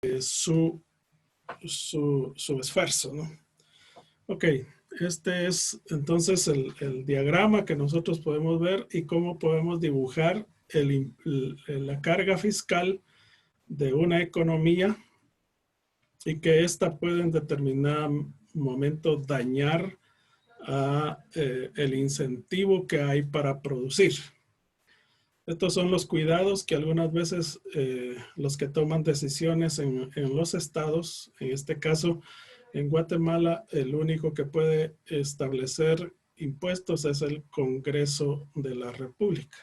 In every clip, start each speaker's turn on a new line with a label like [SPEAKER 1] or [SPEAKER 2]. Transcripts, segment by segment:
[SPEAKER 1] su esfuerzo, ¿no? Ok, este es entonces el diagrama que nosotros podemos ver y cómo podemos dibujar la carga fiscal de una economía y que ésta puede en determinado momento dañar el incentivo que hay para producir. Estos son los cuidados que algunas veces los que toman decisiones en los estados, en este caso en Guatemala, el único que puede establecer impuestos es el Congreso de la República.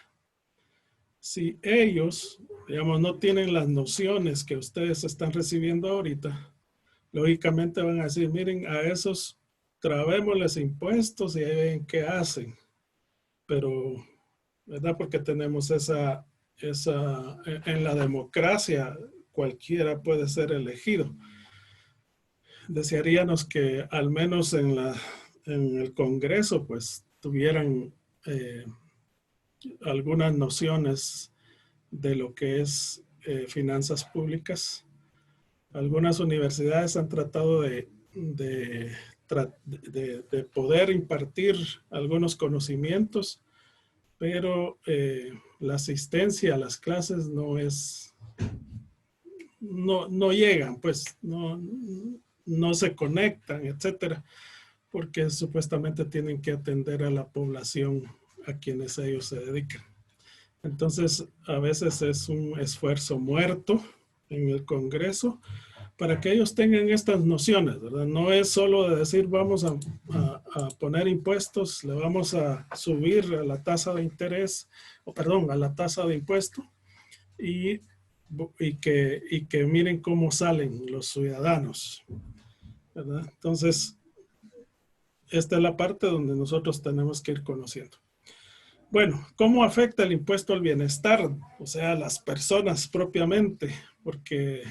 [SPEAKER 1] Si ellos, digamos, no tienen las nociones que ustedes están recibiendo ahorita, lógicamente van a decir, miren, a esos trabémosles impuestos y ahí ven qué hacen. Pero, ¿verdad? Porque tenemos en la democracia cualquiera puede ser elegido. Desearíamos que al menos en el Congreso pues tuvieran algunas nociones de lo que es finanzas públicas. Algunas universidades han tratado de poder impartir algunos conocimientos, pero la asistencia a las clases no llegan, pues no se conectan, etcétera, porque supuestamente tienen que atender a la población a quienes ellos se dedican. Entonces, a veces es un esfuerzo muerto en el Congreso para que ellos tengan estas nociones, ¿verdad? No es solo de decir vamos a poner impuestos, le vamos a subir a la tasa de interés, a la tasa de impuesto y que miren cómo salen los ciudadanos, ¿verdad? Entonces, esta es la parte donde nosotros tenemos que ir conociendo. Bueno, ¿cómo afecta el impuesto al bienestar? O sea, a las personas propiamente, porque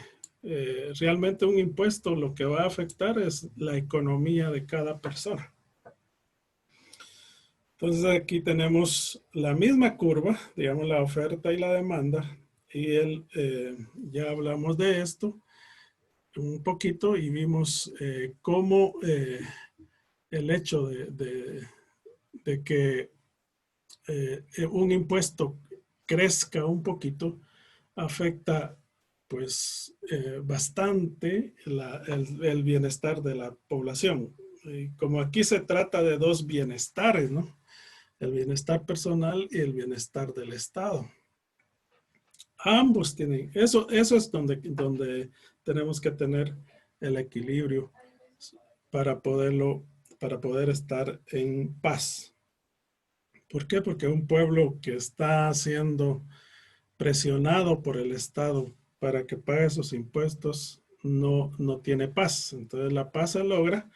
[SPEAKER 1] realmente un impuesto lo que va a afectar es la economía de cada persona. Entonces aquí tenemos la misma curva, digamos la oferta y la demanda, y ya hablamos de esto un poquito y vimos cómo el hecho de que un impuesto crezca un poquito afecta pues bastante el bienestar de la población. Y como aquí se trata de dos bienestares, ¿no? El bienestar personal y el bienestar del Estado. Ambos tienen, eso es donde tenemos que tener el equilibrio para poder estar en paz. ¿Por qué? Porque un pueblo que está siendo presionado por el Estado para que pague sus impuestos no tiene paz. Entonces la paz se logra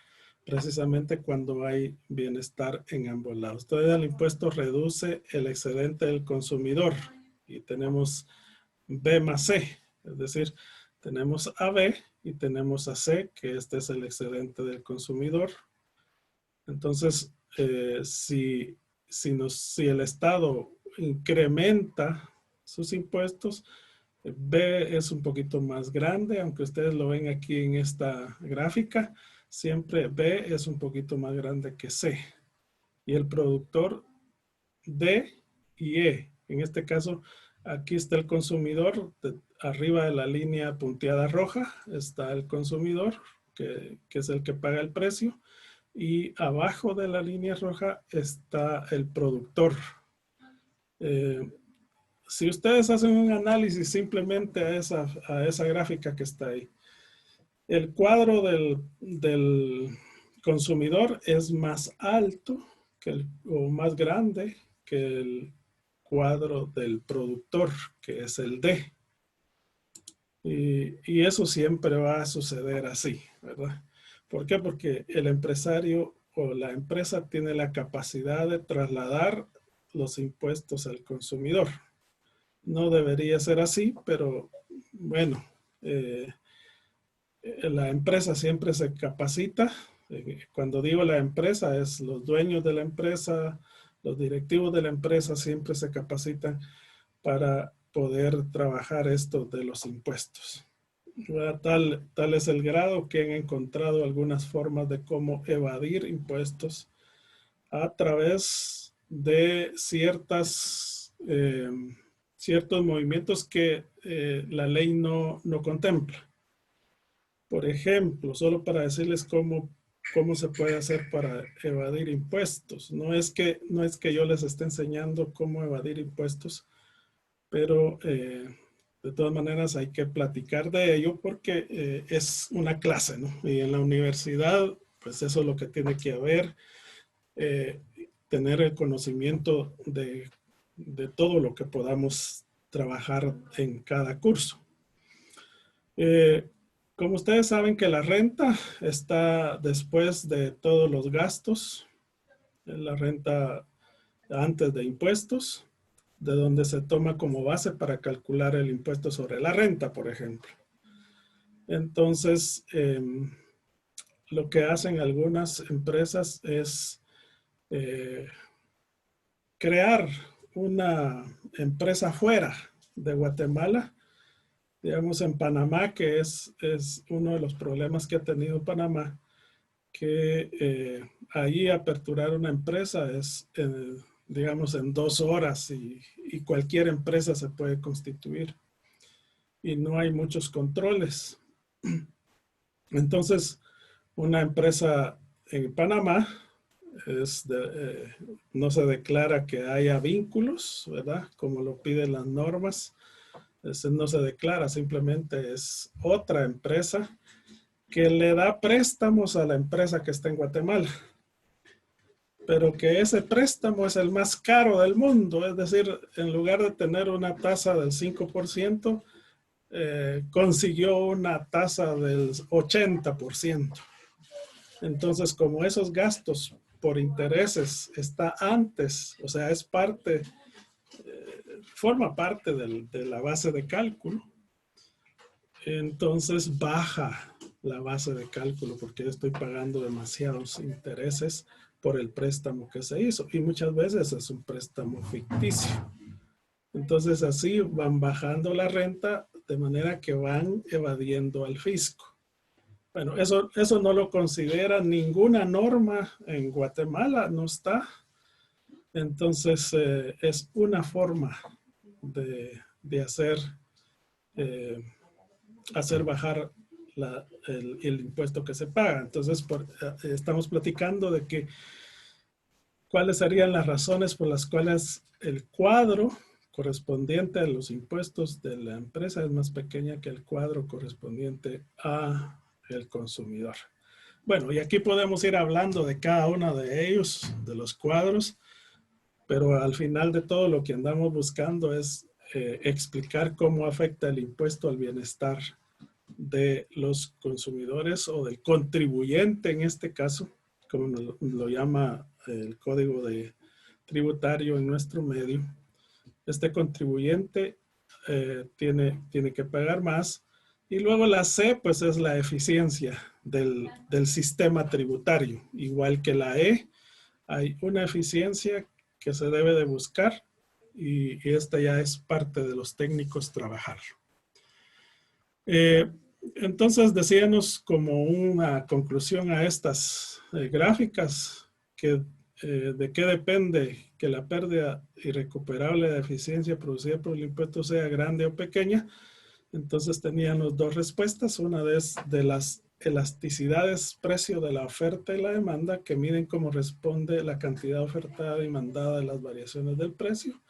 [SPEAKER 1] precisamente cuando hay bienestar en ambos lados. Entonces el impuesto reduce el excedente del consumidor y tenemos B más C, es decir, tenemos a B y tenemos a C, que este es el excedente del consumidor. Entonces, si el Estado incrementa sus impuestos, B es un poquito más grande, aunque ustedes lo ven aquí en esta gráfica, siempre B es un poquito más grande que C. Y el productor D y E. En este caso, aquí está el consumidor, arriba de la línea punteada roja está el consumidor, que es el que paga el precio. Y abajo de la línea roja está el productor. Si ustedes hacen un análisis simplemente a esa gráfica que está ahí, el cuadro del consumidor es más alto o más grande que el cuadro del productor, que es el D. Y eso siempre va a suceder así, ¿verdad? ¿Por qué? Porque el empresario o la empresa tiene la capacidad de trasladar los impuestos al consumidor. No debería ser así, pero bueno, la empresa siempre se capacita. Cuando digo la empresa, es los dueños de la empresa, los directivos de la empresa siempre se capacitan para poder trabajar esto de los impuestos. Tal es el grado que han encontrado algunas formas de cómo evadir impuestos a través de ciertos movimientos que la ley no contempla. Por ejemplo, solo para decirles cómo se puede hacer para evadir impuestos. No es que yo les esté enseñando cómo evadir impuestos, pero de todas maneras hay que platicar de ello porque es una clase, ¿no? Y en la universidad, pues eso es lo que tiene que haber, eh, tener el conocimiento de todo lo que podamos trabajar en cada curso. Eh, Como ustedes saben que la renta está después de todos los gastos, la renta antes de impuestos, de donde se toma como base para calcular el impuesto sobre la renta, por ejemplo. Entonces, lo que hacen algunas empresas es crear una empresa fuera de Guatemala, digamos en Panamá, que es uno de los problemas que ha tenido Panamá, que ahí aperturar una empresa es, digamos, en 2 horas y cualquier empresa se puede constituir y no hay muchos controles. Entonces, una empresa en Panamá no se declara que haya vínculos, ¿verdad? Como lo piden las normas. No se declara, simplemente es otra empresa que le da préstamos a la empresa que está en Guatemala, pero que ese préstamo es el más caro del mundo, es decir, en lugar de tener una tasa del 5%, consiguió una tasa del 80%. Entonces, como esos gastos por intereses está antes, o sea, es parte, forma parte de la base de cálculo, entonces baja la base de cálculo porque estoy pagando demasiados intereses por el préstamo que se hizo y muchas veces es un préstamo ficticio. Entonces así van bajando la renta de manera que van evadiendo al fisco. Bueno, eso no lo considera ninguna norma en Guatemala, no está. Entonces es una forma de hacer bajar el impuesto que se paga. Entonces estamos platicando de que cuáles serían las razones por las cuales el cuadro correspondiente a los impuestos de la empresa es más pequeña que el cuadro correspondiente a el consumidor. Bueno, y aquí podemos ir hablando de cada uno de ellos, de los cuadros, pero al final de todo lo que andamos buscando es explicar cómo afecta el impuesto al bienestar de los consumidores o del contribuyente en este caso, como lo llama el código tributario en nuestro medio. Este contribuyente tiene que pagar más. Y luego la C, pues es la eficiencia del sistema tributario. Igual que la E, hay una eficiencia que se debe de buscar y esta ya es parte de los técnicos trabajar. Entonces decíamos como una conclusión a estas gráficas que de qué depende que la pérdida irrecuperable de eficiencia producida por el impuesto sea grande o pequeña. Entonces teníamos dos respuestas. Una es de las elasticidades precio de la oferta y la demanda que miden cómo responde la cantidad ofertada y demandada de las variaciones del precio.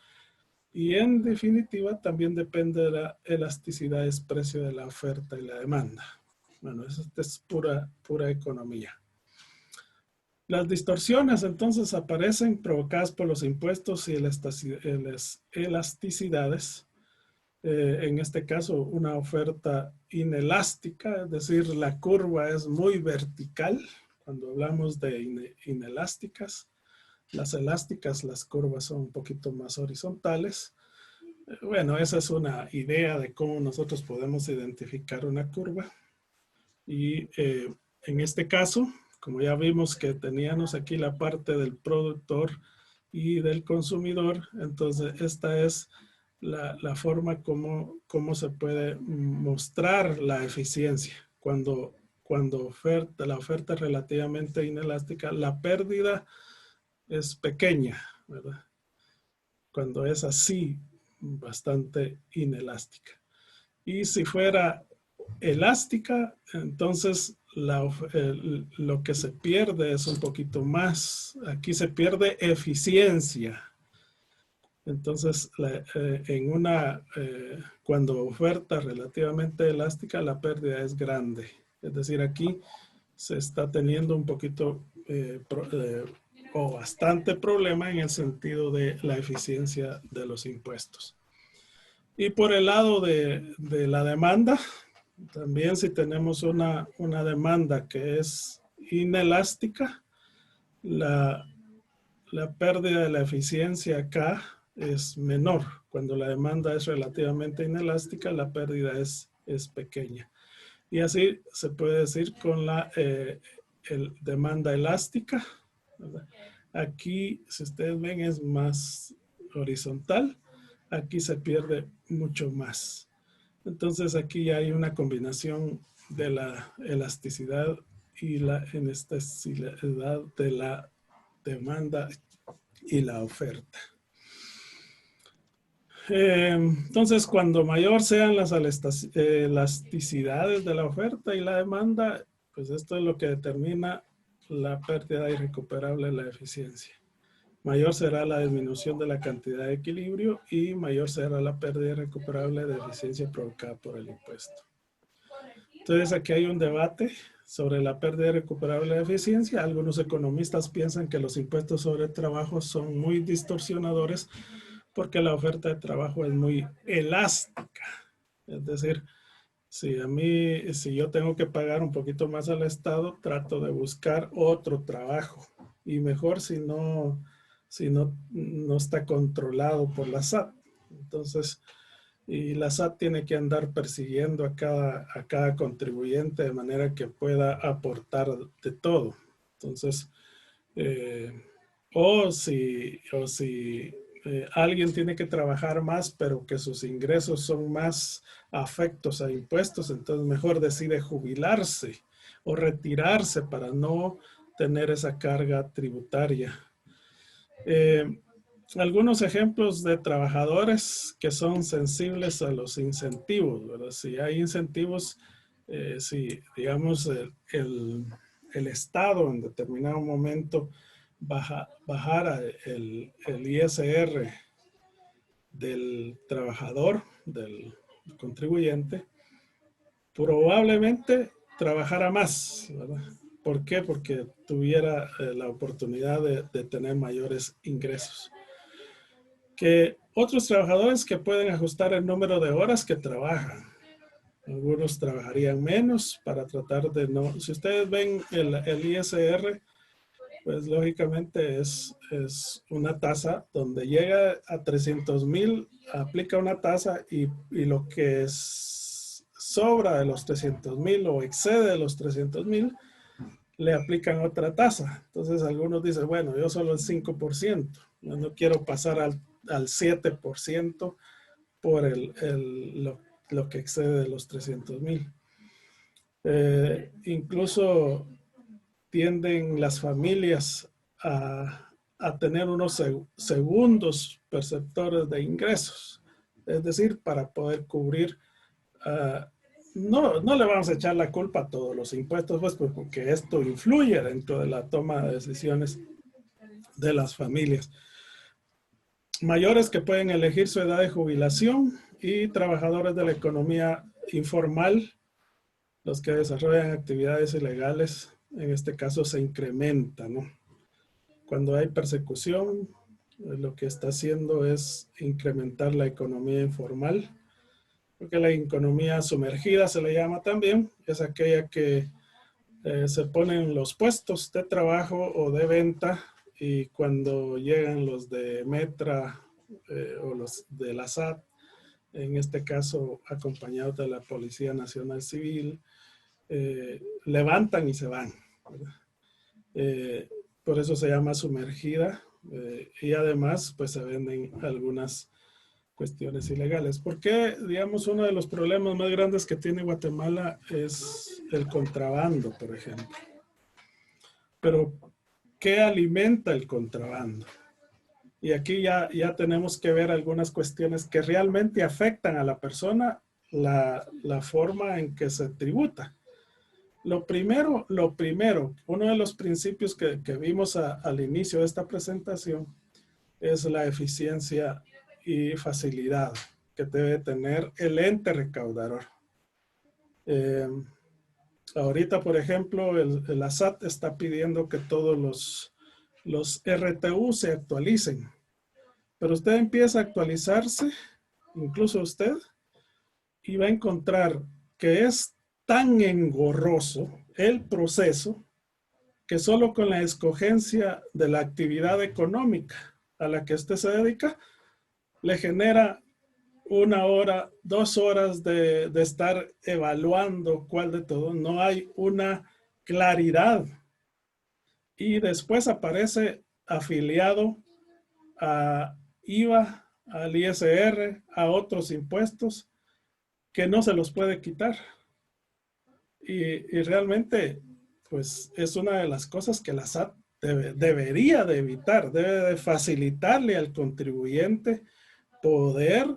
[SPEAKER 1] Y en definitiva también depende de la elasticidad del precio de la oferta y la demanda. Bueno, eso es pura economía. Las distorsiones entonces aparecen provocadas por los impuestos y las elasticidades. En este caso, una oferta inelástica, es decir, la curva es muy vertical. Cuando hablamos de inelásticas, las elásticas, las curvas son un poquito más horizontales. Bueno, esa es una idea de cómo nosotros podemos identificar una curva. Y en este caso, como ya vimos que teníamos aquí la parte del productor y del consumidor, entonces esta es la forma como se puede mostrar la eficiencia. Cuando la oferta es relativamente inelástica, la pérdida es pequeña, ¿verdad? Cuando es así, bastante inelástica. Y si fuera elástica, entonces lo que se pierde es un poquito más. Aquí se pierde eficiencia. Entonces, cuando oferta relativamente elástica, la pérdida es grande. Es decir, aquí se está teniendo un poquito o bastante problema en el sentido de la eficiencia de los impuestos. Y por el lado de la demanda, también si tenemos una demanda que es inelástica, la pérdida de la eficiencia acá es menor. Cuando la demanda es relativamente inelástica, la pérdida es pequeña. Y así se puede decir con la demanda elástica, ¿verdad? Aquí, si ustedes ven, es más horizontal. Aquí se pierde mucho más. Entonces aquí ya hay una combinación de la elasticidad y la inelasticidad de la demanda y la oferta. Entonces, cuando mayor sean las elasticidades de la oferta y la demanda, pues esto es lo que determina la pérdida irrecuperable de la eficiencia. Mayor será la disminución de la cantidad de equilibrio y mayor será la pérdida irrecuperable de eficiencia provocada por el impuesto. Entonces, aquí hay un debate sobre la pérdida irrecuperable de eficiencia. Algunos economistas piensan que los impuestos sobre el trabajo son muy distorsionadores porque la oferta de trabajo es muy elástica. Es decir, si yo tengo que pagar un poquito más al Estado, trato de buscar otro trabajo. Y mejor si no está controlado por la SAT. Entonces, y la SAT tiene que andar persiguiendo a cada contribuyente de manera que pueda aportar de todo. Entonces, o si alguien tiene que trabajar más, pero que sus ingresos son más afectos a impuestos, entonces mejor decide jubilarse o retirarse para no tener esa carga tributaria. Algunos ejemplos de trabajadores que son sensibles a los incentivos, ¿verdad? Si hay incentivos, si digamos el Estado en determinado momento bajara el ISR del trabajador, del contribuyente, probablemente trabajara más, ¿verdad? ¿Por qué? Porque tuviera la oportunidad de tener mayores ingresos. Que otros trabajadores que pueden ajustar el número de horas que trabajan. Algunos trabajarían menos para tratar de no... Si ustedes ven el ISR, pues lógicamente es una tasa donde llega a 300,000, aplica una tasa y lo que sobra de los 300,000 o excede de los 300,000, le aplican otra tasa. Entonces algunos dicen, bueno, yo solo el 5%, no quiero pasar al 7% por lo que excede de los 300,000. Incluso tienden las familias a tener unos segundos perceptores de ingresos. Es decir, para poder cubrir, no le vamos a echar la culpa a todos los impuestos, pues porque esto influye dentro de la toma de decisiones de las familias. Mayores que pueden elegir su edad de jubilación y trabajadores de la economía informal, los que desarrollan actividades ilegales, en este caso se incrementa, ¿no? Cuando hay persecución, lo que está haciendo es incrementar la economía informal, porque la economía sumergida se le llama también, es aquella que se ponen los puestos de trabajo o de venta y cuando llegan los de Metra o los de la SAT, en este caso acompañados de la Policía Nacional Civil, levantan y se van, ¿verdad? Por eso se llama sumergida y además pues se venden algunas cuestiones ilegales. Porque, digamos, uno de los problemas más grandes que tiene Guatemala es el contrabando, por ejemplo. Pero, ¿qué alimenta el contrabando? Y aquí ya tenemos que ver algunas cuestiones que realmente afectan a la persona, la forma en que se tributa. Lo primero, uno de los principios que vimos al inicio de esta presentación es la eficiencia y facilidad que debe tener el ente recaudador. Ahorita, por ejemplo, la SAT está pidiendo que todos los RTU se actualicen, pero usted empieza a actualizarse, incluso usted, y va a encontrar que es tan engorroso el proceso que solo con la escogencia de la actividad económica a la que usted se dedica, le genera 1 hora, 2 horas de estar evaluando cuál de todo. No hay una claridad. Y después aparece afiliado a IVA, al ISR, a otros impuestos que no se los puede quitar. Y realmente, pues es una de las cosas que la SAT debería de evitar, debe de facilitarle al contribuyente poder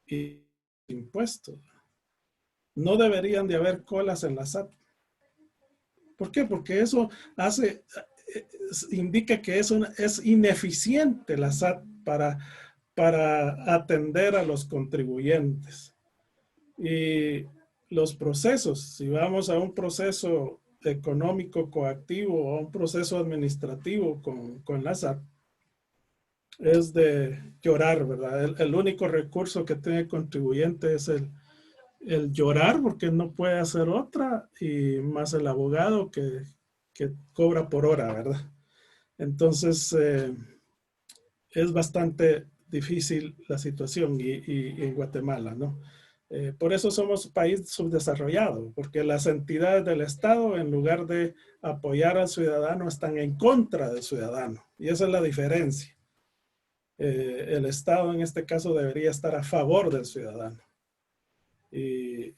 [SPEAKER 1] y impuestos. No deberían de haber colas en la SAT. ¿Por qué? Porque eso indica que es ineficiente la SAT para atender a los contribuyentes. Y los procesos, si vamos a un proceso económico coactivo o a un proceso administrativo con la SAT, es de llorar, ¿verdad? El único recurso que tiene el contribuyente es el llorar porque no puede hacer otra y más el abogado que cobra por hora, ¿verdad? Entonces, es bastante difícil la situación y en Guatemala, ¿no? Por eso somos país subdesarrollado, porque las entidades del Estado, en lugar de apoyar al ciudadano, están en contra del ciudadano. Y esa es la diferencia. El Estado en este caso debería estar a favor del ciudadano. Y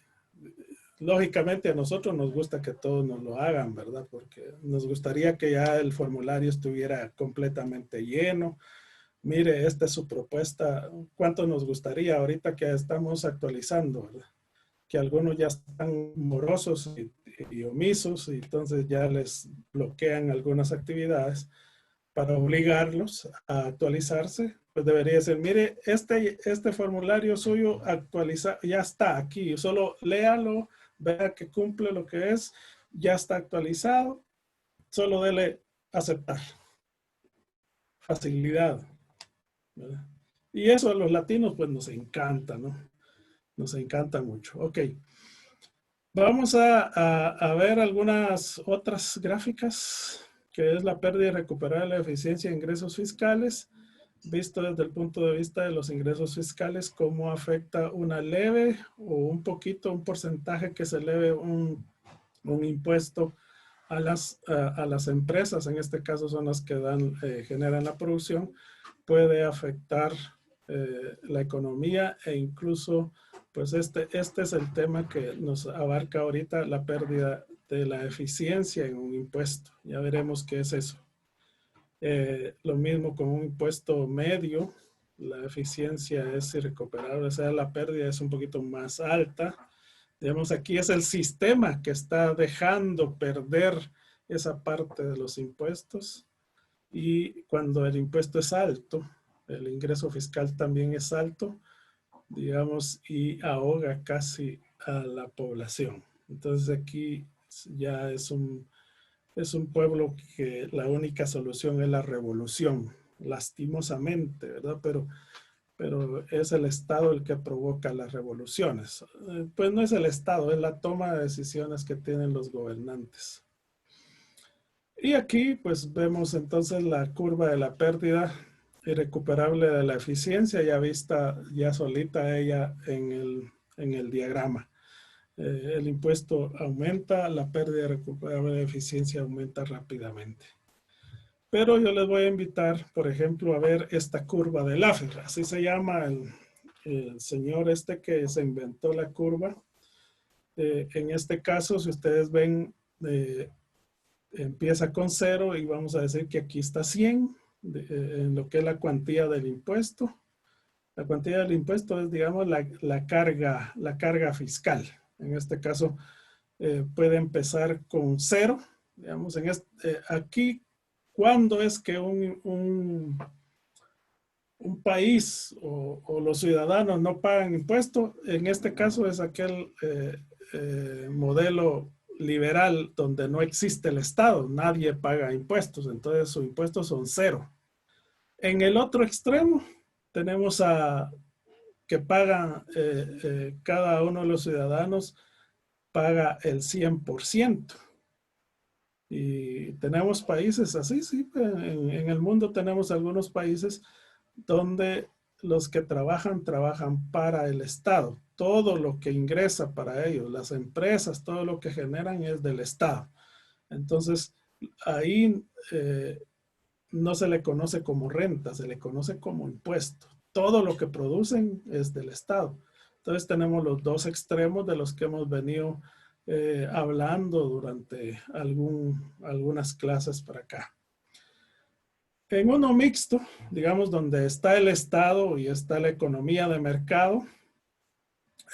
[SPEAKER 1] lógicamente a nosotros nos gusta que todos nos lo hagan, ¿verdad? Porque nos gustaría que ya el formulario estuviera completamente lleno. Mire, esta es su propuesta. ¿Cuánto nos gustaría ahorita que estamos actualizando, ¿verdad? Que algunos ya están morosos y omisos y entonces ya les bloquean algunas actividades para obligarlos a actualizarse? Pues debería ser, mire, este formulario suyo actualiza, ya está aquí, solo léalo, vea que cumple lo que es, ya está actualizado, solo dele aceptar. Facilidad, ¿verdad? Y eso a los latinos pues nos encanta, ¿no? Nos encanta mucho. Ok. Vamos a ver algunas otras gráficas, que es la pérdida y recuperar la eficiencia de ingresos fiscales, visto desde el punto de vista de los ingresos fiscales, cómo afecta una leve o un poquito, un porcentaje que se eleve un impuesto a las empresas, en este caso son las que generan la producción, puede afectar la economía e incluso, pues este es el tema que nos abarca ahorita, la pérdida de la eficiencia en un impuesto. Ya veremos qué es eso. Lo mismo con un impuesto medio, la eficiencia es irrecuperable, o sea, la pérdida es un poquito más alta. Digamos, aquí es el sistema que está dejando perder esa parte de los impuestos. Y cuando el impuesto es alto, el ingreso fiscal también es alto, digamos, y ahoga casi a la población. Entonces aquí ya es un pueblo que la única solución es la revolución, lastimosamente, ¿verdad? Pero es el Estado el que provoca las revoluciones. Pues no es el Estado, es la toma de decisiones que tienen los gobernantes. Y aquí pues vemos entonces la curva de la pérdida irrecuperable de la eficiencia, ya vista ya solita ella en el diagrama. El impuesto aumenta, la pérdida irrecuperable de eficiencia aumenta rápidamente. Pero yo les voy a invitar, por ejemplo, a ver esta curva de Laffer. Así se llama el señor este que se inventó la curva. En este caso, si ustedes ven, empieza con 0 y vamos a decir que aquí está 100 en lo que es la cuantía del impuesto. La cuantía del impuesto es, digamos, la carga fiscal. En este caso, puede empezar con 0. Digamos, aquí, ¿cuándo es que un país o los ciudadanos no pagan impuestos? En este caso es aquel modelo liberal donde no existe el Estado, nadie paga impuestos, entonces sus impuestos son 0. En el otro extremo tenemos que pagan cada uno de los ciudadanos paga el 100%. Y tenemos países así, sí, en el mundo tenemos algunos países donde los que trabajan para el Estado. Todo lo que ingresa para ellos, las empresas, todo lo que generan es del Estado. Entonces, ahí no se le conoce como renta, se le conoce como impuesto. Todo lo que producen es del Estado. Entonces tenemos los dos extremos de los que hemos venido hablando durante algunas clases para acá. En uno mixto, digamos, donde está el Estado y está la economía de mercado,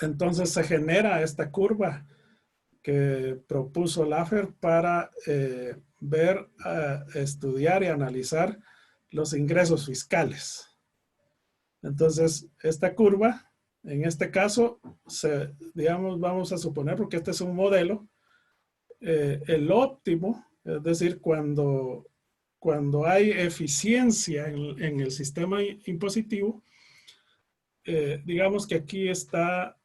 [SPEAKER 1] entonces se genera esta curva que propuso Laffer para ver, estudiar y analizar los ingresos fiscales. Entonces, esta curva, en este caso, digamos, vamos a suponer, porque este es un modelo, el óptimo, es decir, cuando hay eficiencia en el sistema impositivo, digamos que aquí está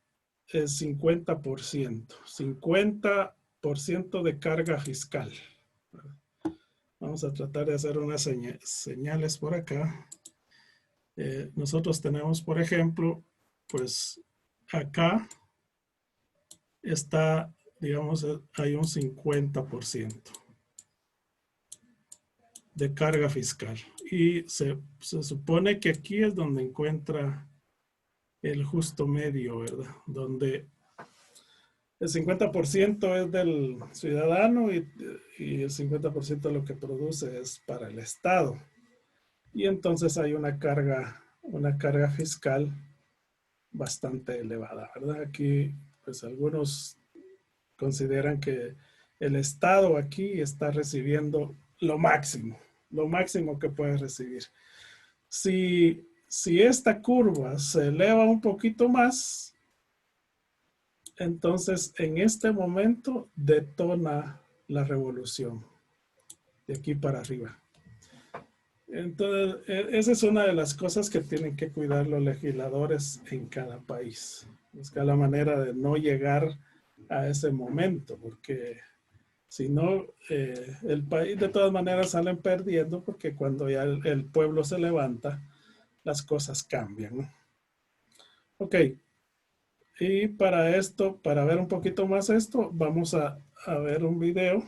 [SPEAKER 1] el 50%, 50% de carga fiscal. Vamos a tratar de hacer unas señales por acá. Nosotros tenemos, por ejemplo, pues acá está, digamos, hay un 50% de carga fiscal. Y se supone que aquí es donde encuentra el justo medio, ¿verdad? Donde el 50% es del ciudadano y el 50% de lo que produce es para el Estado. Y entonces hay una carga fiscal bastante elevada, ¿verdad? Aquí, pues algunos consideran que el Estado aquí está recibiendo lo máximo que puede recibir. Si esta curva se eleva un poquito más, entonces en este momento detona la revolución de aquí para arriba. Entonces, esa es una de las cosas que tienen que cuidar los legisladores en cada país. Buscar la manera de no llegar a ese momento, porque si no, el país de todas maneras salen perdiendo, porque cuando ya el pueblo se levanta, las cosas cambian, ¿no? Ok, y para esto, para ver un poquito más esto, vamos a ver un video.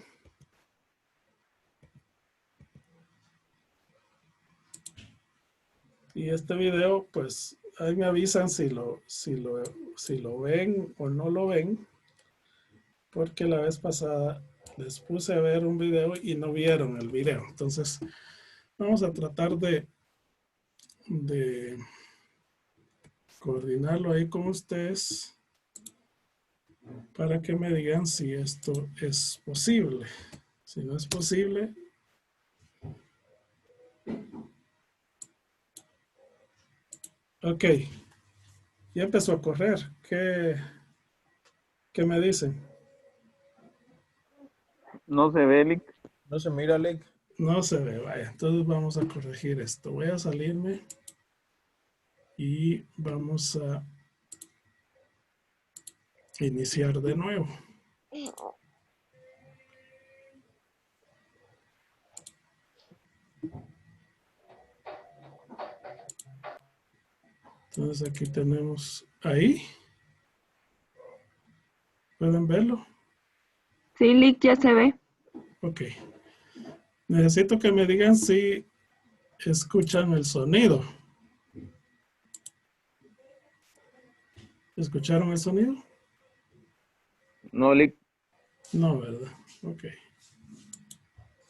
[SPEAKER 1] Y este video, pues, ahí me avisan si lo ven o no lo ven, porque la vez pasada les puse a ver un video y no vieron el video. Entonces, vamos a tratar de coordinarlo ahí con ustedes para que me digan si esto es posible. Si no es posible, ok, ya empezó a correr. ¿Qué me dicen?
[SPEAKER 2] No se ve, Lick.
[SPEAKER 3] No se mira, Lick.
[SPEAKER 1] No se ve, vaya. Entonces vamos a corregir esto. Voy a salirme y vamos a iniciar de nuevo. Entonces aquí tenemos ahí. ¿Pueden verlo?
[SPEAKER 4] Sí, Lick, ya se ve.
[SPEAKER 1] Ok. Necesito que me digan si escuchan el sonido. ¿Escucharon el sonido?
[SPEAKER 2] No, Lick.
[SPEAKER 1] No, ¿verdad? Ok.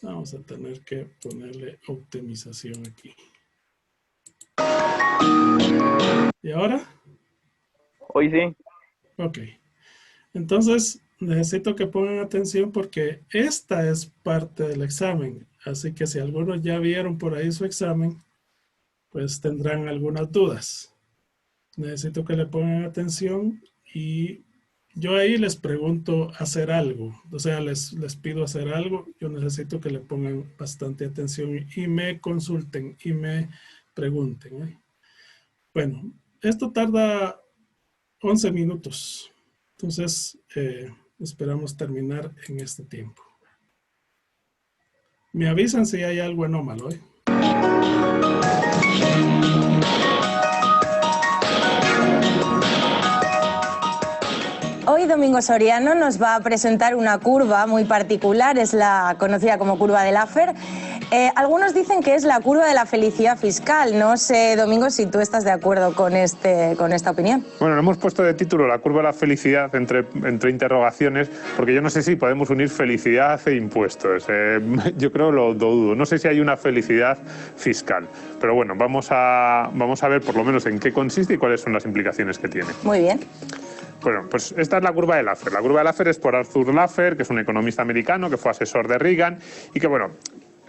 [SPEAKER 1] Vamos a tener que ponerle optimización aquí. ¿Y ahora?
[SPEAKER 2] Hoy sí.
[SPEAKER 1] Ok. Entonces, necesito que pongan atención porque esta es parte del examen. Así que si algunos ya vieron por ahí su examen, pues tendrán algunas dudas. Necesito que le pongan atención y yo ahí les pregunto hacer algo. O sea, les pido hacer algo. Yo necesito que le pongan bastante atención y me consulten y me pregunten, ¿eh? Bueno, esto tarda 11 minutos. Entonces, esperamos terminar en este tiempo. Me avisan si hay algo anómalo, ¿eh?
[SPEAKER 3] Hoy Domingo Soriano nos va a presentar una curva muy particular, es la conocida como curva de Laffer. Algunos dicen que es la curva de la felicidad fiscal. No sé, Domingo, si tú estás de acuerdo con esta opinión.
[SPEAKER 4] Bueno, le hemos puesto de título la curva de la felicidad entre interrogaciones, porque yo no sé si podemos unir felicidad e impuestos. Yo creo lo dudo. No sé si hay una felicidad fiscal. Pero bueno, vamos a ver por lo menos en qué consiste y cuáles son las implicaciones que tiene.
[SPEAKER 3] Muy bien.
[SPEAKER 4] Bueno, pues esta es la curva de Laffer. La curva de Laffer es por Arthur Laffer, que es un economista americano que fue asesor de Reagan y que, bueno,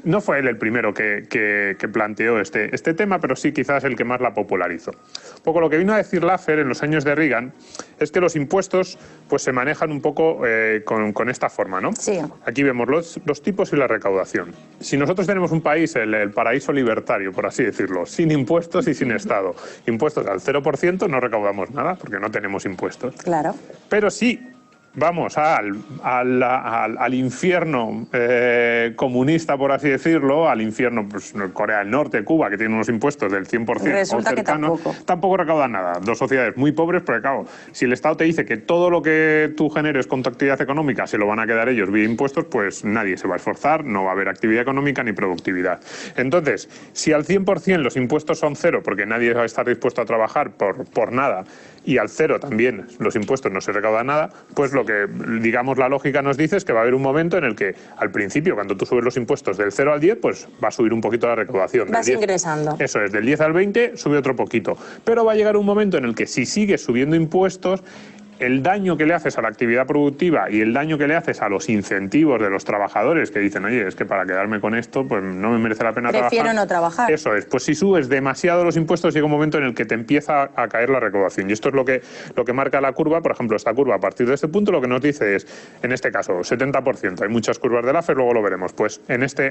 [SPEAKER 4] no fue él el primero que planteó este tema, pero sí quizás el que más la popularizó. Un poco lo que vino a decir Laffer en los años de Reagan es que los impuestos pues se manejan un poco con esta forma, ¿no?
[SPEAKER 3] Sí.
[SPEAKER 4] Aquí vemos los tipos y la recaudación. Si nosotros tenemos un país, el paraíso libertario, por así decirlo, sin impuestos y sin Estado, impuestos al 0%, no recaudamos nada porque no tenemos impuestos.
[SPEAKER 3] Claro.
[SPEAKER 4] Pero sí vamos al infierno comunista, por así decirlo, al infierno, pues, Corea del Norte, Cuba, que tiene unos impuestos del 100%
[SPEAKER 3] Resulta
[SPEAKER 4] o cercano,
[SPEAKER 3] que
[SPEAKER 4] tampoco recaudan nada. Dos sociedades muy pobres, porque claro, si el Estado te dice que todo lo que tú generes con tu actividad económica se lo van a quedar ellos vía impuestos, pues nadie se va a esforzar, no va a haber actividad económica ni productividad. Entonces, si al 100% los impuestos son cero, porque nadie va a estar dispuesto a trabajar por nada, y al cero también los impuestos no se recaudan nada, pues lo que, digamos, la lógica nos dice es que va a haber un momento en el que, al principio, cuando tú subes los impuestos del 0 al 10, pues va a subir un poquito la recaudación.
[SPEAKER 3] Vas ingresando.
[SPEAKER 4] Eso es, del 10 al 20 sube otro poquito. Pero va a llegar un momento en el que si sigues subiendo impuestos, el daño que le haces a la actividad productiva y el daño que le haces a los incentivos de los trabajadores que dicen, oye, es que para quedarme con esto, pues no me merece la pena trabajar.
[SPEAKER 3] Prefiero no trabajar.
[SPEAKER 4] Eso es, pues si subes demasiado los impuestos llega un momento en el que te empieza a caer la recaudación. Y esto es lo que marca la curva. Por ejemplo, esta curva a partir de este punto lo que nos dice es, en este caso, 70%. Hay muchas curvas de Laffer, luego lo veremos. Pues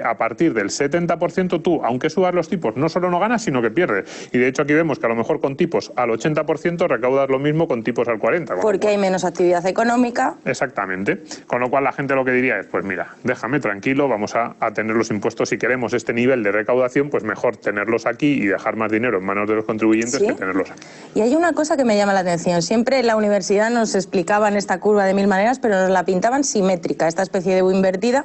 [SPEAKER 4] a partir del 70% tú, aunque subas los tipos, no solo no ganas, sino que pierdes. Y de hecho aquí vemos que a lo mejor con tipos al 80% recaudas lo mismo con tipos al 40%.
[SPEAKER 3] Porque hay menos actividad económica.
[SPEAKER 4] Exactamente. Con lo cual la gente lo que diría es, pues mira, déjame tranquilo, vamos a tener los impuestos. Si queremos este nivel de recaudación, pues mejor tenerlos aquí y dejar más dinero en manos de los contribuyentes que tenerlos aquí.
[SPEAKER 3] Y hay una cosa que me llama la atención. Siempre en la universidad nos explicaban esta curva de mil maneras, pero nos la pintaban simétrica, esta especie de U invertida.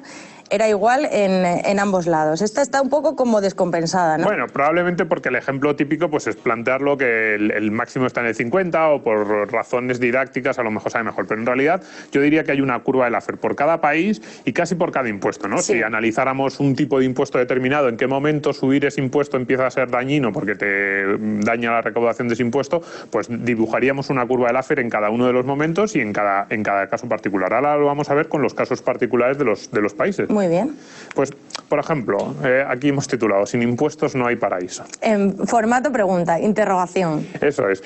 [SPEAKER 3] Era igual en ambos lados. Esta está un poco como descompensada, ¿no?
[SPEAKER 4] Bueno, probablemente porque el ejemplo típico pues es plantearlo que el máximo está en el 50 o por razones didácticas a lo mejor sabe mejor. Pero en realidad yo diría que hay una curva de Laffer por cada país y casi por cada impuesto, ¿no? Sí. Si analizáramos un tipo de impuesto determinado, en qué momento subir ese impuesto empieza a ser dañino porque te daña la recaudación de ese impuesto, pues dibujaríamos una curva de Laffer en cada uno de los momentos y en cada caso particular. Ahora lo vamos a ver con los casos particulares de los países.
[SPEAKER 3] Muy bien.
[SPEAKER 4] Pues, por ejemplo, aquí hemos titulado sin impuestos no hay paraíso.
[SPEAKER 3] En formato pregunta, interrogación.
[SPEAKER 4] Eso es.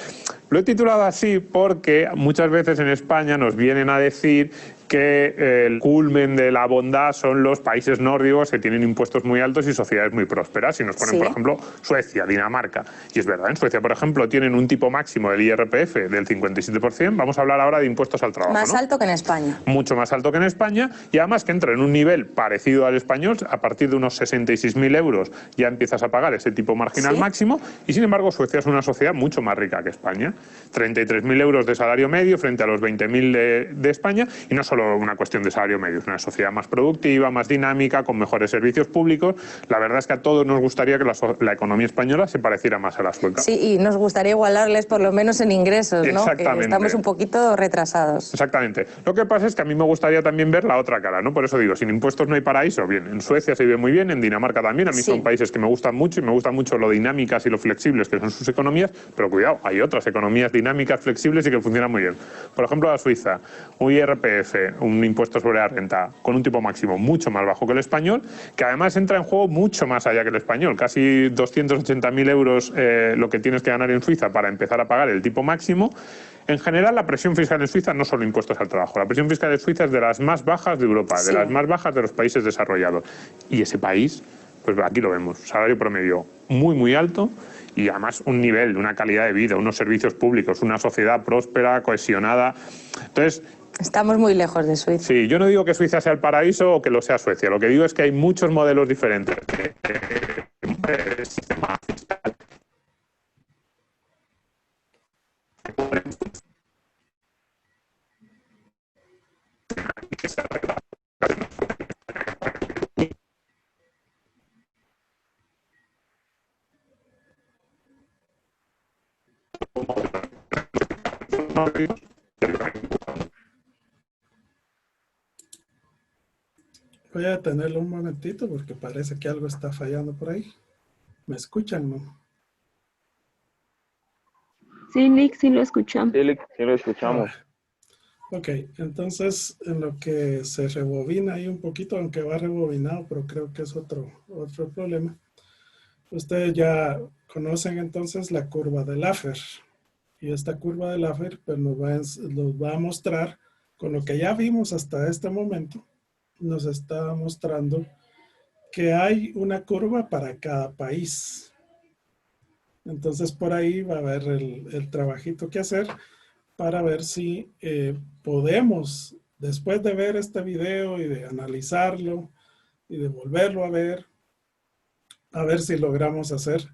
[SPEAKER 4] Lo he titulado así porque muchas veces en España nos vienen a decir que el culmen de la bondad son los países nórdicos que tienen impuestos muy altos y sociedades muy prósperas. Y nos ponen, por ejemplo, Suecia, Dinamarca. Y es verdad, en Suecia, por ejemplo, tienen un tipo máximo del IRPF del 57%. Vamos a hablar ahora de impuestos al trabajo.
[SPEAKER 3] Más alto que en España.
[SPEAKER 4] Mucho más alto que en España. Y además que entra en un nivel parecido al español. A partir de unos 66.000 euros ya empiezas a pagar ese tipo marginal máximo. Y sin embargo, Suecia es una sociedad mucho más rica que España. 33.000 euros de salario medio frente a los 20.000 de España. Y no solo solo una cuestión de salario medio, es una sociedad más productiva, más dinámica, con mejores servicios públicos. La verdad es que a todos nos gustaría que la economía española se pareciera más a la sueca.
[SPEAKER 3] Sí, y nos gustaría igualarles por lo menos en ingresos, ¿no?
[SPEAKER 4] Exactamente.
[SPEAKER 3] Que estamos un poquito retrasados.
[SPEAKER 4] Exactamente. Lo que pasa es que a mí me gustaría también ver la otra cara, ¿no? Por eso digo, sin impuestos no hay paraíso. Bien, en Suecia se vive muy bien, en Dinamarca también. A mí son países que me gustan mucho y me gustan mucho lo dinámicas y lo flexibles que son sus economías, pero cuidado, hay otras economías dinámicas, flexibles y que funcionan muy bien. Por ejemplo, la Suiza, un IRPF, un impuesto sobre la renta, con un tipo máximo mucho más bajo que el español, que además entra en juego mucho más allá que el español. Casi 280.000 euros lo que tienes que ganar en Suiza para empezar a pagar el tipo máximo. En general, la presión fiscal en Suiza no son impuestos al trabajo. La presión fiscal en Suiza es de las más bajas de Europa, de las más bajas de los países desarrollados. Y ese país, pues aquí lo vemos, salario promedio muy, muy alto y además un nivel, una calidad de vida, unos servicios públicos, una sociedad próspera, cohesionada. Entonces,
[SPEAKER 3] estamos muy lejos de Suiza.
[SPEAKER 4] Sí, yo no digo que Suiza sea el paraíso o que lo sea Suecia. Lo que digo es que hay muchos modelos diferentes de sistema fiscal.
[SPEAKER 1] Voy a detenerlo un momentito porque parece que algo está fallando por ahí. ¿Me escuchan, no?
[SPEAKER 5] Sí, Lick, sí lo escuchamos.
[SPEAKER 2] Sí, Lick, sí lo escuchamos.
[SPEAKER 1] Ok, entonces en lo que se rebobina ahí un poquito, aunque va rebobinado, pero creo que es otro problema. Ustedes ya conocen entonces la curva de Laffer. Y esta curva de Laffer pues, nos va a mostrar, con lo que ya vimos hasta este momento, nos está mostrando que hay una curva para cada país. Entonces por ahí va a haber el trabajito que hacer para ver si podemos, después de ver este video y de analizarlo y de volverlo a ver si logramos hacer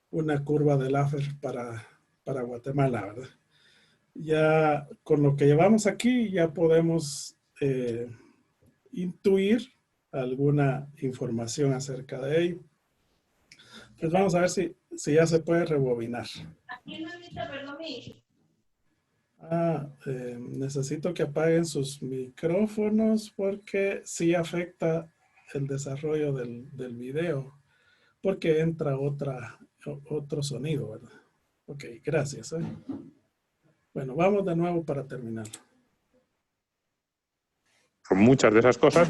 [SPEAKER 1] una curva de Laffer para Guatemala, ¿verdad? Ya con lo que llevamos aquí ya podemos intuir alguna información acerca de ello. Pues vamos a ver si ya se puede rebobinar. Necesito que apaguen sus micrófonos porque sí afecta el desarrollo del video, porque entra otro sonido, ¿verdad? Ok, gracias. Bueno, vamos de nuevo para terminar.
[SPEAKER 4] Con muchas de esas cosas,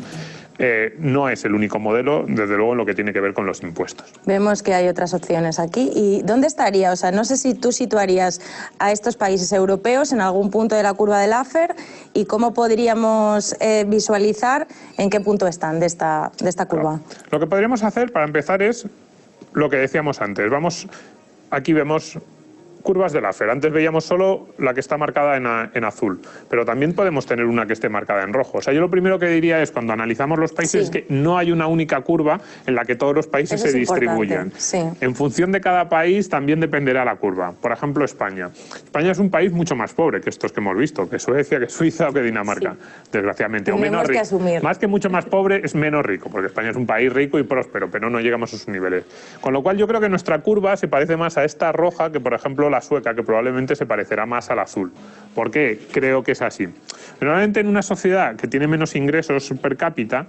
[SPEAKER 4] no es el único modelo, desde luego, en lo que tiene que ver con los impuestos.
[SPEAKER 3] Vemos que hay otras opciones aquí. ¿Y dónde estaría? O sea, no sé si tú situarías a estos países europeos en algún punto de la curva de Laffer y cómo podríamos visualizar en qué punto están de esta curva.
[SPEAKER 4] Claro. Lo que podríamos hacer, para empezar, es lo que decíamos antes. Aquí vemos curvas de Laffer. Antes veíamos solo la que está marcada en azul, pero también podemos tener una que esté marcada en rojo. O sea, yo lo primero que diría es, cuando analizamos los países, es que no hay una única curva en la que todos los países se distribuyan.
[SPEAKER 3] Sí.
[SPEAKER 4] En función de cada país también dependerá la curva. Por ejemplo, España. España es un país mucho más pobre que estos que hemos visto, que Suecia, que Suiza o que Dinamarca, desgraciadamente. O menos rico. Más que mucho más pobre, es menos rico, porque España es un país rico y próspero, pero no llegamos a sus niveles. Con lo cual yo creo que nuestra curva se parece más a esta roja que, por ejemplo, la sueca, que probablemente se parecerá más al azul. ¿Por qué? Creo que es así. Normalmente en una sociedad que tiene menos ingresos per cápita,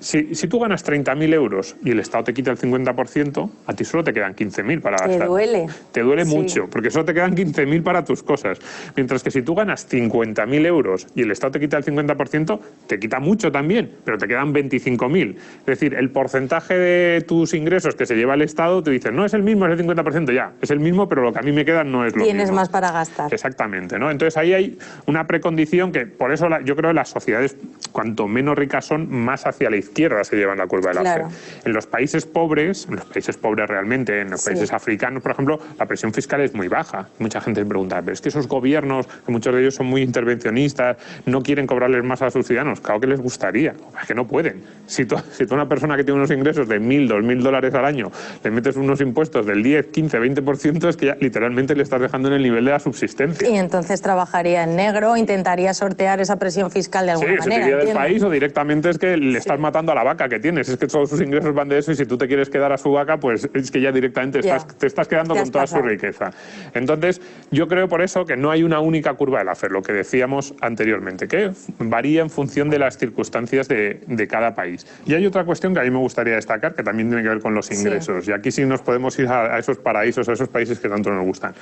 [SPEAKER 4] si tú ganas 30.000 euros y el Estado te quita el 50%, a ti solo te quedan 15.000 para gastar.
[SPEAKER 3] Te duele.
[SPEAKER 4] Te duele mucho, porque solo te quedan 15.000 para tus cosas. Mientras que si tú ganas 50.000 euros y el Estado te quita el 50%, te quita mucho también, pero te quedan 25.000. Es decir, el porcentaje de tus ingresos que se lleva el Estado, te dicen, no es el mismo, es el 50%, ya, es el mismo, pero lo que a mí me queda no es lo mismo.
[SPEAKER 3] Tienes más para gastar.
[SPEAKER 4] Exactamente, ¿no? Entonces ahí hay una precondición que, por eso yo creo que las sociedades, cuanto menos ricas son, más hacia la izquierda izquierda se llevan la curva de
[SPEAKER 3] Claro.
[SPEAKER 4] Laffer. En los países pobres realmente, en los países africanos, por ejemplo, la presión fiscal es muy baja. Mucha gente me pregunta, pero es que esos gobiernos, que muchos de ellos son muy intervencionistas, no quieren cobrarles más a sus ciudadanos. Claro que les gustaría, es que no pueden. Si tú a una persona que tiene unos ingresos de $1.000, $2.000 al año, le metes unos impuestos del 10, 15, 20%, es que ya literalmente le estás dejando en el nivel de la subsistencia.
[SPEAKER 3] Y entonces trabajaría en negro, intentaría sortear esa presión fiscal de alguna
[SPEAKER 4] Sí,
[SPEAKER 3] manera.
[SPEAKER 4] se te iría del
[SPEAKER 3] entiendo.
[SPEAKER 4] país o directamente es que le estás matando a la vaca que tienes. Es que todos sus ingresos van de eso y si tú te quieres quedar a su vaca, pues es que ya directamente te estás quedando
[SPEAKER 3] Te
[SPEAKER 4] con
[SPEAKER 3] has
[SPEAKER 4] toda su
[SPEAKER 3] pasado.
[SPEAKER 4] riqueza. Entonces, yo creo por eso que no hay una única curva de Laffer, lo que decíamos anteriormente, que varía en función de las circunstancias de cada país. Y hay otra cuestión que a mí me gustaría destacar, que también tiene que ver con los ingresos. Y aquí sí nos podemos ir a esos paraísos, a esos países que tanto nos gustan.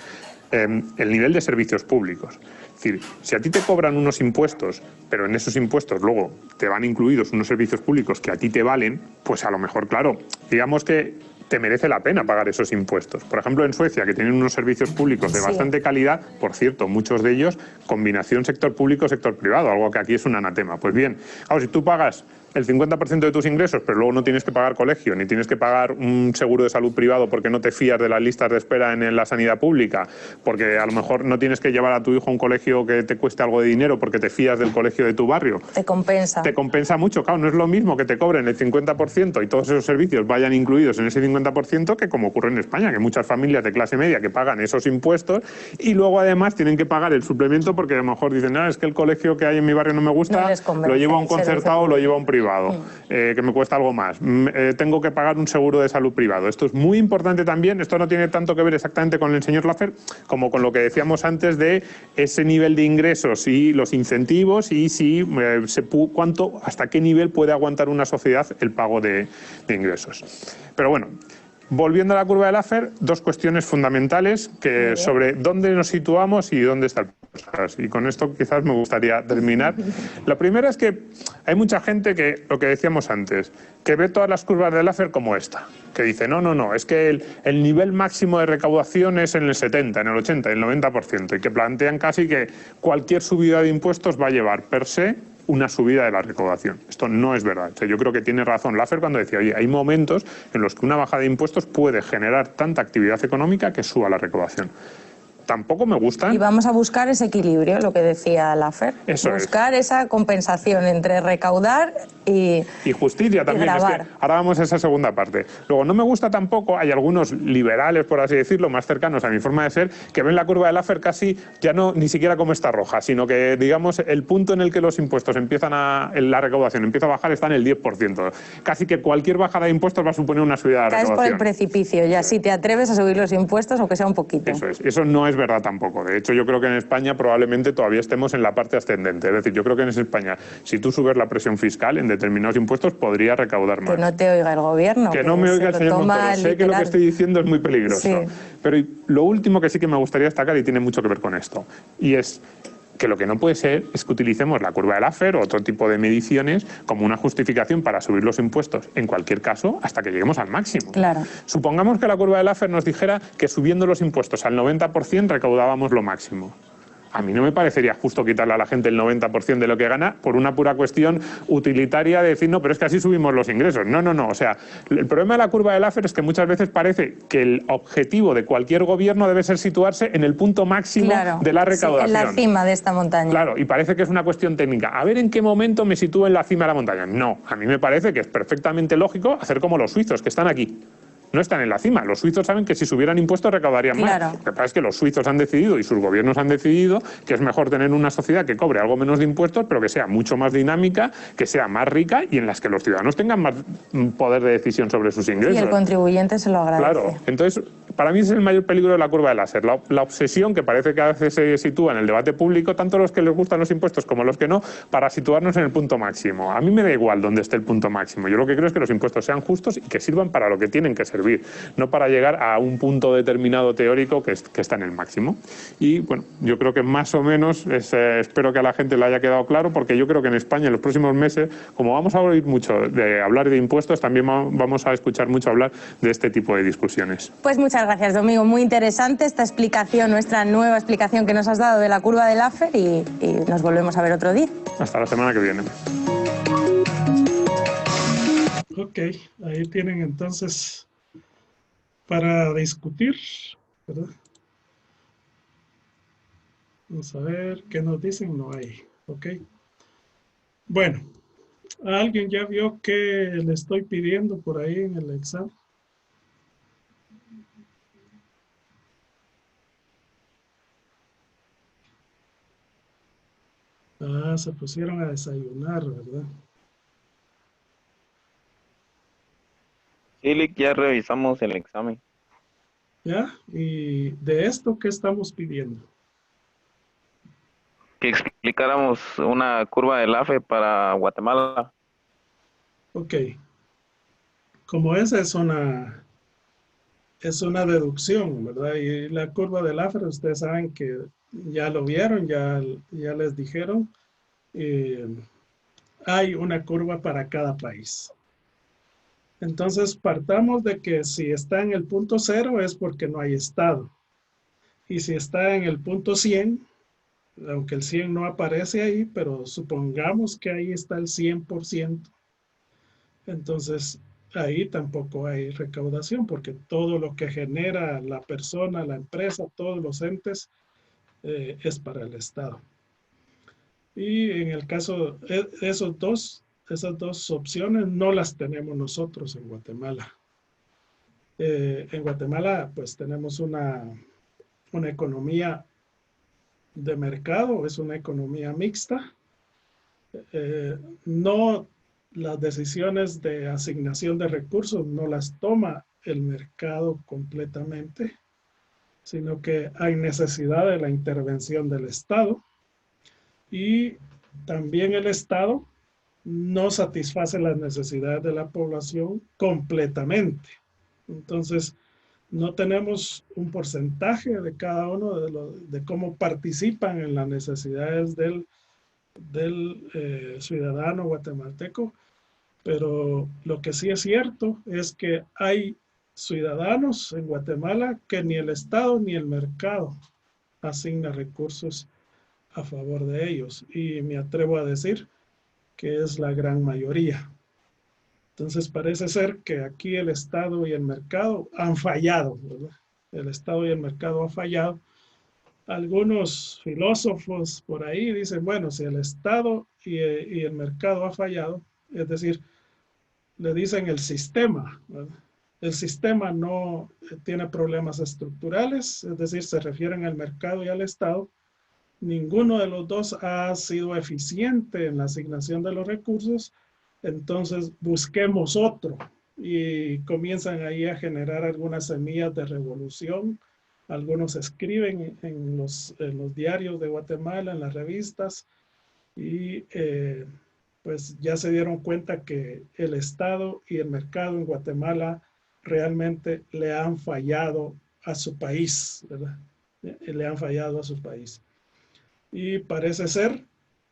[SPEAKER 4] El nivel de servicios públicos. Es decir, si a ti te cobran unos impuestos, pero en esos impuestos luego te van incluidos unos servicios públicos que a ti te valen, pues a lo mejor, claro, digamos que te merece la pena pagar esos impuestos. Por ejemplo, en Suecia, que tienen unos servicios públicos de bastante calidad, por cierto, muchos de ellos, combinación sector público-sector privado, algo que aquí es un anatema. Pues bien, claro, si tú pagas el 50% de tus ingresos, pero luego no tienes que pagar colegio, ni tienes que pagar un seguro de salud privado porque no te fías de las listas de espera en la sanidad pública, porque a lo mejor no tienes que llevar a tu hijo a un colegio que te cueste algo de dinero porque te fías del colegio de tu barrio.
[SPEAKER 3] Te compensa.
[SPEAKER 4] Te compensa mucho, claro, no es lo mismo que te cobren el 50% y todos esos servicios vayan incluidos en ese 50% que como ocurre en España, que muchas familias de clase media que pagan esos impuestos y luego además tienen que pagar el suplemento porque a lo mejor dicen, es que el colegio que hay en mi barrio no me gusta,
[SPEAKER 3] No les convence,
[SPEAKER 4] lo llevo a un
[SPEAKER 3] servicio
[SPEAKER 4] concertado o lo llevo a un privado. Que me cuesta algo más. Tengo que pagar un seguro de salud privado. Esto es muy importante también. Esto no tiene tanto que ver exactamente con el señor Laffer como con lo que decíamos antes de ese nivel de ingresos y los incentivos y si hasta qué nivel puede aguantar una sociedad el pago de ingresos. Pero bueno, volviendo a la curva de Laffer, dos cuestiones fundamentales sobre dónde nos situamos y dónde está el proceso. Y con esto quizás me gustaría terminar. La primera es que hay mucha gente que, lo que decíamos antes, que ve todas las curvas de Laffer como esta, que dice, no, es que el nivel máximo de recaudación es en el 70, en el 80, en el 90%, y que plantean casi que cualquier subida de impuestos va a llevar per se una subida de la recaudación. Esto no es verdad. O sea, yo creo que tiene razón Laffer cuando decía, oye, hay momentos en los que una bajada de impuestos puede generar tanta actividad económica que suba la recaudación. Tampoco me gustan.
[SPEAKER 3] Y vamos a buscar ese equilibrio, lo que decía Laffer.
[SPEAKER 4] Eso
[SPEAKER 3] buscar esa compensación entre recaudar y
[SPEAKER 4] justicia también. Es que ahora vamos a esa segunda parte. Luego, no me gusta tampoco, hay algunos liberales, por así decirlo, más cercanos a mi forma de ser, que ven la curva de Laffer casi ya no ni siquiera como está roja, sino que, digamos, el punto en el que los impuestos la recaudación empieza a bajar está en el 10%. Casi que cualquier bajada de impuestos va a suponer una subida de la recaudación.
[SPEAKER 3] Caes por el precipicio, ya si te atreves a subir los impuestos, aunque sea un poquito.
[SPEAKER 4] Eso es. Eso no es verdad tampoco. De hecho, yo creo que en España probablemente todavía estemos en la parte ascendente. Es decir, yo creo que en España, si tú subes la presión fiscal en determinados impuestos, podría recaudar más.
[SPEAKER 3] Que no te oiga el gobierno.
[SPEAKER 4] Que no me oiga el señor Montoro. Sé que lo que estoy diciendo es muy peligroso.
[SPEAKER 3] Sí.
[SPEAKER 4] Pero lo último que sí que me gustaría destacar, y tiene mucho que ver con esto, y es que lo que no puede ser es que utilicemos la curva de Laffer o otro tipo de mediciones como una justificación para subir los impuestos, en cualquier caso, hasta que lleguemos al máximo.
[SPEAKER 3] Claro.
[SPEAKER 4] Supongamos que la curva de Laffer nos dijera que subiendo los impuestos al 90% recaudábamos lo máximo. A mí no me parecería justo quitarle a la gente el 90% de lo que gana por una pura cuestión utilitaria de decir, no, pero es que así subimos los ingresos. No. O sea, el problema de la curva de Laffer es que muchas veces parece que el objetivo de cualquier gobierno debe ser situarse en el punto máximo de la recaudación.
[SPEAKER 3] Sí, en la cima de esta montaña.
[SPEAKER 4] Claro, y parece que es una cuestión técnica. A ver en qué momento me sitúo en la cima de la montaña. No, a mí me parece que es perfectamente lógico hacer como los suizos, que están aquí. No están en la cima. Los suizos saben que si subieran impuestos recaudarían más. Lo que pasa es que los suizos han decidido y sus gobiernos han decidido que es mejor tener una sociedad que cobre algo menos de impuestos, pero que sea mucho más dinámica, que sea más rica y en las que los ciudadanos tengan más poder de decisión sobre sus ingresos.
[SPEAKER 3] Y el contribuyente se lo agradece.
[SPEAKER 4] Claro. Entonces, para mí ese es el mayor peligro de la curva de Laffer. La obsesión que parece que a veces se sitúa en el debate público, tanto los que les gustan los impuestos como los que no, para situarnos en el punto máximo. A mí me da igual dónde esté el punto máximo. Yo lo que creo es que los impuestos sean justos y que sirvan para lo que tienen que servir, no para llegar a un punto determinado teórico que está en el máximo. Y bueno, yo creo que más o menos, espero que a la gente le haya quedado claro, porque yo creo que en España en los próximos meses, como vamos a oír mucho de hablar de impuestos, también vamos a escuchar mucho hablar de este tipo de discusiones.
[SPEAKER 3] Pues muchas gracias, Domingo. Muy interesante esta explicación, nuestra nueva explicación que nos has dado de la curva de Laffer y nos volvemos a ver otro día.
[SPEAKER 4] Hasta la semana que viene.
[SPEAKER 1] Ok, ahí tienen entonces para discutir, ¿verdad? Vamos a ver qué nos dicen. No hay. Ok. Bueno, ¿alguien ya vio qué le estoy pidiendo por ahí en el examen? Ah, se pusieron a desayunar, ¿verdad?
[SPEAKER 2] Sí, Lick, ya revisamos el examen.
[SPEAKER 1] ¿Ya? Y de esto, ¿qué estamos pidiendo?
[SPEAKER 2] Que explicáramos una curva de Laffer para Guatemala.
[SPEAKER 1] Ok. Como esa es una deducción, ¿verdad? Y la curva del Laffer, ustedes saben que ya lo vieron, ya les dijeron. eh, Hay una curva para cada país. Entonces, partamos de que si está en el punto 0 es porque no hay estado. Y si está en el punto 100, aunque el 100 no aparece ahí, pero supongamos que ahí está el 100%, entonces ahí tampoco hay recaudación porque todo lo que genera la persona, la empresa, todos los entes, es para el Estado. Y en el caso, esas dos opciones no las tenemos nosotros en Guatemala. En Guatemala, pues tenemos una economía de mercado, es una economía mixta. No, las decisiones de asignación de recursos no las toma el mercado completamente, sino que hay necesidad de la intervención del Estado y también el Estado no satisface las necesidades de la población completamente. Entonces, no tenemos un porcentaje de cada uno de cómo participan en las necesidades del ciudadano guatemalteco, pero lo que sí es cierto es que hay ciudadanos en Guatemala que ni el Estado ni el mercado asigna recursos a favor de ellos, y me atrevo a decir que es la gran mayoría. Entonces parece ser que aquí el Estado y el mercado han fallado, ¿verdad? El Estado y el mercado han fallado. Algunos filósofos por ahí dicen, bueno, si el Estado y el mercado ha fallado, es decir, le dicen el sistema, ¿verdad? El sistema no tiene problemas estructurales, es decir, se refieren al mercado y al Estado. Ninguno de los dos ha sido eficiente en la asignación de los recursos, entonces busquemos otro. Y comienzan ahí a generar algunas semillas de revolución. Algunos escriben en los diarios de Guatemala, en las revistas, y pues ya se dieron cuenta que el Estado y el mercado en Guatemala realmente le han fallado a su país, ¿verdad? Le han fallado a su país. Y parece ser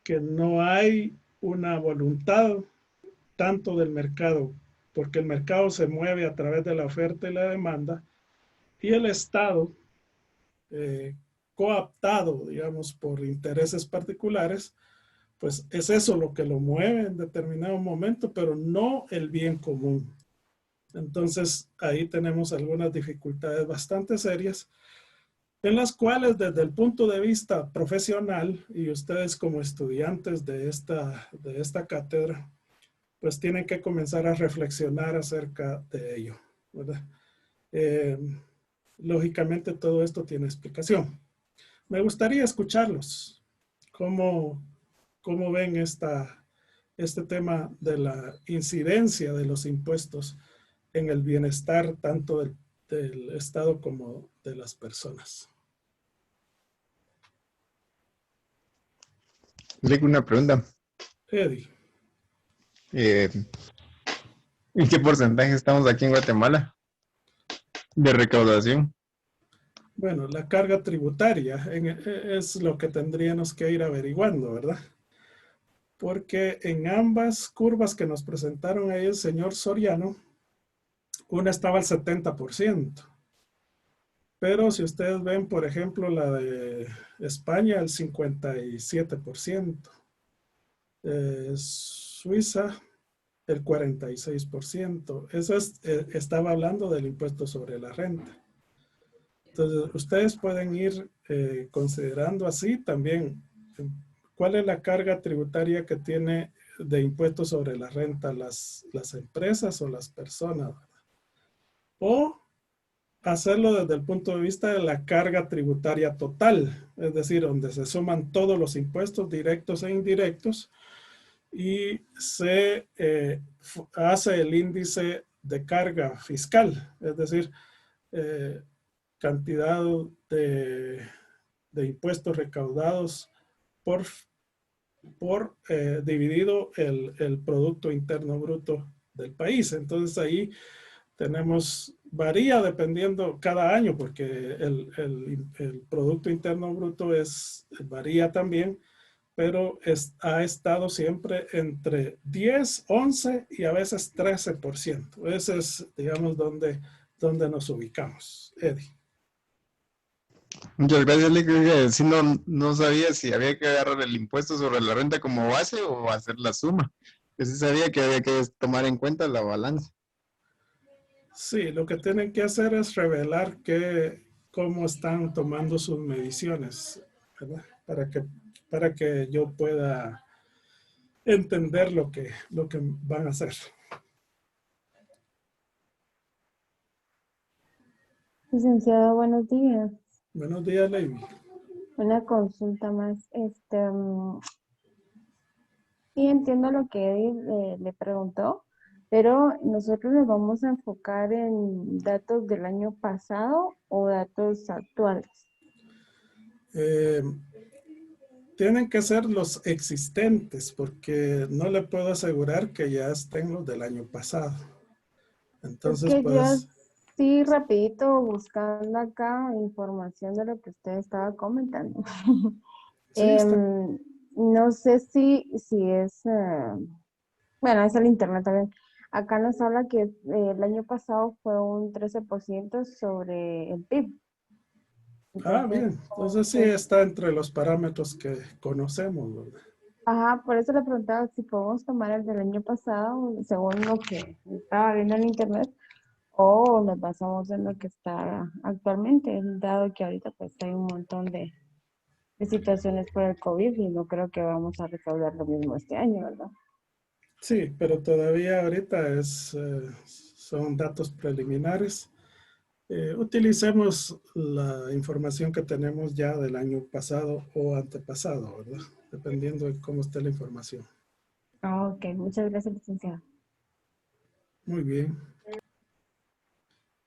[SPEAKER 1] que no hay una voluntad tanto del mercado, porque el mercado se mueve a través de la oferta y la demanda, y el Estado, eh, cooptado, digamos, por intereses particulares, pues es eso lo que lo mueve en determinado momento, pero no el bien común. Entonces, ahí tenemos algunas dificultades bastante serias, en las cuales desde el punto de vista profesional, y ustedes como estudiantes de esta cátedra, pues tienen que comenzar a reflexionar acerca de ello, ¿verdad? Eh, Lógicamente todo esto tiene explicación. Me gustaría escucharlos. ¿Cómo ven este tema de la incidencia de los impuestos en el bienestar tanto del Estado como de las personas?
[SPEAKER 6] Le hago una pregunta.
[SPEAKER 1] Eddie.
[SPEAKER 6] ¿En qué porcentaje estamos aquí en Guatemala de recaudación?
[SPEAKER 1] Bueno, la carga tributaria es lo que tendríamos que ir averiguando, ¿verdad? Porque en ambas curvas que nos presentaron ahí el señor Soriano, una estaba al 70%. Pero si ustedes ven, por ejemplo, la de España, el 57%. Suiza, el 46%. Eso es, estaba hablando del impuesto sobre la renta. Entonces, ustedes pueden ir considerando así también cuál es la carga tributaria que tiene de impuestos sobre la renta las empresas o las personas, ¿verdad? O hacerlo desde el punto de vista de la carga tributaria total, es decir, donde se suman todos los impuestos directos e indirectos y se hace el índice de carga fiscal, es decir, cantidad de impuestos recaudados por dividido el Producto Interno Bruto del país. Entonces ahí tenemos, varía dependiendo cada año, porque el Producto Interno Bruto varía también, pero ha estado siempre entre 10, 11 y a veces 13%. Ese es, digamos, donde nos ubicamos. Eddie.
[SPEAKER 6] Muchas gracias, Lick. Oiga, sí, no sabía si había que agarrar el impuesto sobre la renta como base o hacer la suma. Yo sí sabía que había que tomar en cuenta la balanza.
[SPEAKER 1] Sí, lo que tienen que hacer es revelar cómo están tomando sus mediciones, ¿verdad? Para que yo pueda entender lo que van a hacer.
[SPEAKER 5] Licenciado, buenos días.
[SPEAKER 1] Buenos días, Lady.
[SPEAKER 5] Una consulta más. Sí entiendo lo que Eddie le preguntó, pero nosotros nos vamos a enfocar en datos del año pasado o datos actuales.
[SPEAKER 1] Tienen que ser los existentes, porque no le puedo asegurar que ya estén los del año pasado.
[SPEAKER 5] Es
[SPEAKER 1] Entonces,
[SPEAKER 5] que yo
[SPEAKER 1] pues,
[SPEAKER 5] sí, rapidito, buscando acá información de lo que usted estaba comentando.
[SPEAKER 1] sí, está.
[SPEAKER 5] No sé si es, bueno, es el internet también. Acá nos habla que el año pasado fue un 13% sobre el PIB.
[SPEAKER 1] Ah,
[SPEAKER 5] Entonces,
[SPEAKER 1] bien. Entonces sí está entre los parámetros que conocemos, ¿verdad?
[SPEAKER 5] ajá, por eso le preguntaba si podemos tomar el del año pasado, según lo que estaba viendo en internet, o nos basamos en lo que está actualmente, dado que ahorita pues hay un montón de situaciones por el COVID y no creo que vamos a recaudar lo mismo este año, ¿verdad?
[SPEAKER 1] Sí, pero todavía ahorita son datos preliminares. Utilicemos la información que tenemos ya del año pasado o antepasado, ¿verdad? Dependiendo de cómo esté la información.
[SPEAKER 5] Ok, muchas gracias, licenciado.
[SPEAKER 1] Muy bien.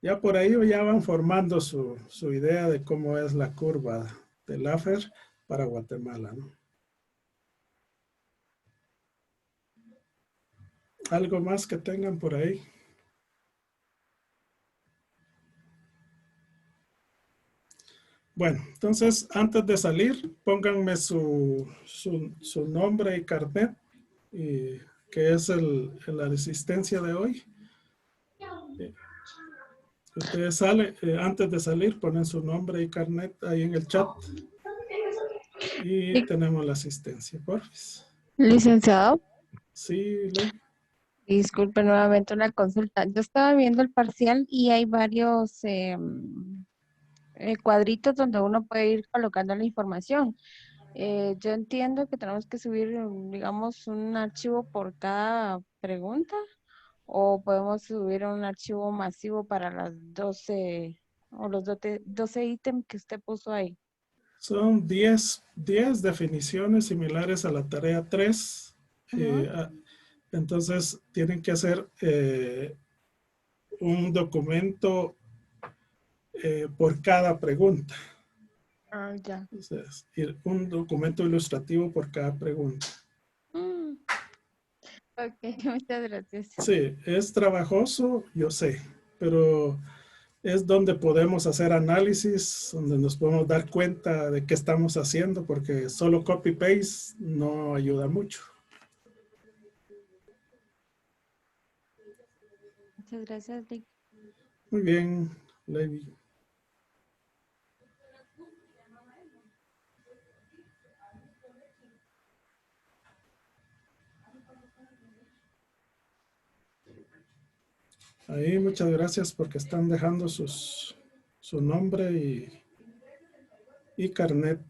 [SPEAKER 1] Ya por ahí ya van formando su idea de cómo es la curva del Laffer para Guatemala, ¿no? ¿Algo más que tengan por ahí? Bueno, entonces antes de salir, pónganme su nombre y carnet, que es la asistencia de hoy. Ustedes salen, antes de salir, ponen su nombre y carnet ahí en el chat y tenemos la asistencia, porfis.
[SPEAKER 7] Licenciado,
[SPEAKER 1] Sí, Ley.
[SPEAKER 7] disculpe nuevamente una consulta. Yo estaba viendo el parcial y hay varios cuadritos donde uno puede ir colocando la información. Yo entiendo que tenemos que subir, digamos, un archivo por cada pregunta o podemos subir un archivo masivo para las 12 o los 12 ítems que usted puso ahí.
[SPEAKER 1] Son 10 definiciones similares a la tarea 3. Entonces, tienen que hacer un documento por cada pregunta.
[SPEAKER 7] Ah, ya.
[SPEAKER 1] Entonces, un documento ilustrativo por cada pregunta.
[SPEAKER 7] Ok, muchas gracias.
[SPEAKER 1] Sí, es trabajoso, yo sé, pero es donde podemos hacer análisis, donde nos podemos dar cuenta de qué estamos haciendo, porque solo copy-paste no ayuda mucho.
[SPEAKER 7] Muchas gracias, Lick.
[SPEAKER 1] Muy bien, Levi. Ahí muchas gracias porque están dejando su nombre y carnet.